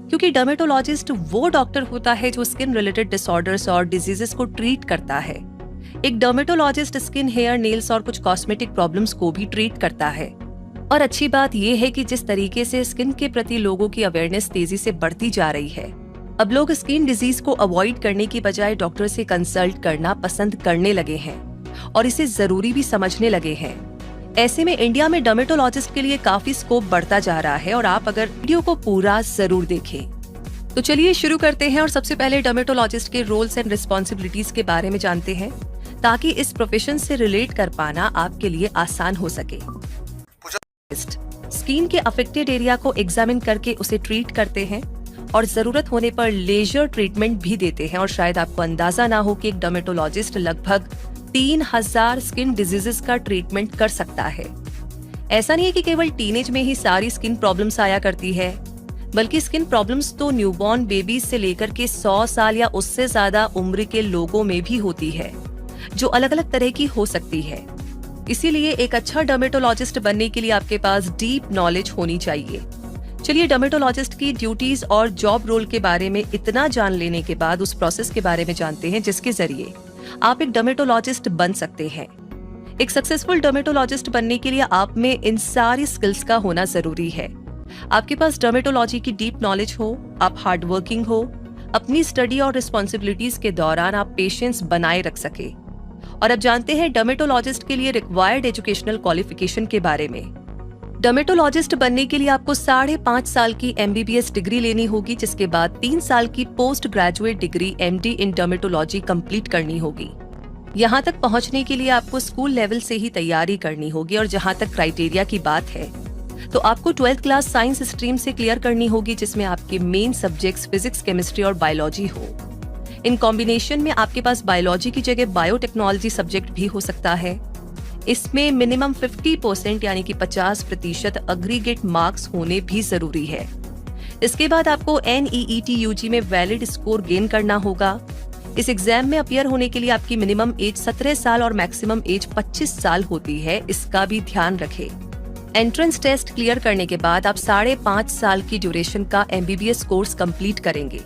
क्योंकि डर्मेटोलॉजिस्ट वो डॉक्टर होता है जो स्किन रिलेटेड डिसऑर्डर्स और डिजीजेस को ट्रीट करता है। एक डर्मेटोलॉजिस्ट स्किन, हेयर, नेल्स और कुछ कॉस्मेटिक प्रॉब्लम्स को भी ट्रीट करता है। और अच्छी बात यह है कि जिस तरीके से स्किन के प्रति लोगों की अवेयरनेस तेजी से बढ़ती जा रही है, अब लोग स्किन डिजीज को अवॉइड करने की बजाय डॉक्टर से कंसल्ट करना पसंद करने लगे हैं और इसे जरूरी भी समझने लगे हैं। ऐसे में इंडिया में डर्मेटोलॉजिस्ट के लिए काफी स्कोप बढ़ता जा रहा है और आप अगर वीडियो को पूरा जरूर देखें। तो चलिए शुरू करते हैं और सबसे पहले डर्मेटोलॉजिस्ट के रोल्स एंड रिस्पॉन्सिबिलिटीज के बारे में जानते हैं, ताकि इस प्रोफेशन से रिलेट कर पाना आपके लिए आसान हो सके। स्किन के अफेक्टेड एरिया को एग्जामिन करके उसे ट्रीट करते हैं और जरूरत होने पर लेजर ट्रीटमेंट भी देते हैं। और शायद आपको अंदाजा ना हो कि एक डर्मेटोलॉजिस्ट लगभग 3000 स्किन डिजीजेस का ट्रीटमेंट कर सकता है। ऐसा नहीं है कि केवल टीनेज में ही सारी स्किन प्रॉब्लम्स आया करती है, बल्कि स्किन प्रॉब्लम्स तो न्यूबॉर्न बेबीज से लेकर के 100 साल या उससे ज्यादा उम्र के लोगों में भी होती है, जो अलग अलग तरह की हो सकती है। इसीलिए एक अच्छा डर्मेटोलॉजिस्ट बनने के लिए आपके पास डीप नॉलेज होनी चाहिए। चलिए डर्मेटोलॉजिस्ट की ड्यूटीज और जॉब रोल के बारे में इतना जान लेने के बाद उस प्रोसेस के बारे में जानते हैं जिसके जरिए आप एक डर्मेटोलॉजिस्ट बन सकते हैं। एक सक्सेसफुल डर्मेटोलॉजिस्ट बनने के लिए आप में इन सारी स्किल्स का होना जरूरी है। आपके पास डर्मेटोलॉजी की डीप नॉलेज हो, आप हार्ड वर्किंग हो, अपनी स्टडी और रिस्पॉन्सिबिलिटीज के दौरान आप पेशेंस बनाए रख सके। और अब जानते हैं डर्मेटोलॉजिस्ट के लिए रिक्वायर्ड एजुकेशनल क्वालिफिकेशन के बारे में। डर्मेटोलॉजिस्ट बनने के लिए आपको 5.5 साल की MBBS डिग्री लेनी होगी, जिसके बाद 3 साल की पोस्ट ग्रेजुएट डिग्री MD इन डर्मेटोलॉजी कंप्लीट करनी होगी। यहाँ तक पहुँचने के लिए आपको स्कूल लेवल से ही तैयारी करनी होगी। और जहाँ तक क्राइटेरिया की बात है, तो आपको 12th क्लास साइंस स्ट्रीम से क्लियर करनी होगी, जिसमें आपके मेन सब्जेक्ट्स फिजिक्स, केमिस्ट्री और बायोलॉजी हो। इन कॉम्बिनेशन में आपके पास बायोलॉजी की जगह बायोटेक्नोलॉजी सब्जेक्ट भी हो सकता है। इसमें मिनिमम 50% यानी कि 50% अग्रीगेट मार्क्स होने भी जरूरी है। इसके बाद आपको NEET UG में वैलिड स्कोर गेन करना होगा। इस एग्जाम में अपीयर होने के लिए आपकी मिनिमम एज 17 साल और मैक्सिमम एज 25 साल होती है, इसका भी ध्यान रखें। एंट्रेंस टेस्ट क्लियर करने के बाद आप 5.5 साल की ड्यूरेशन का MBBS कोर्स कंप्लीट करेंगे।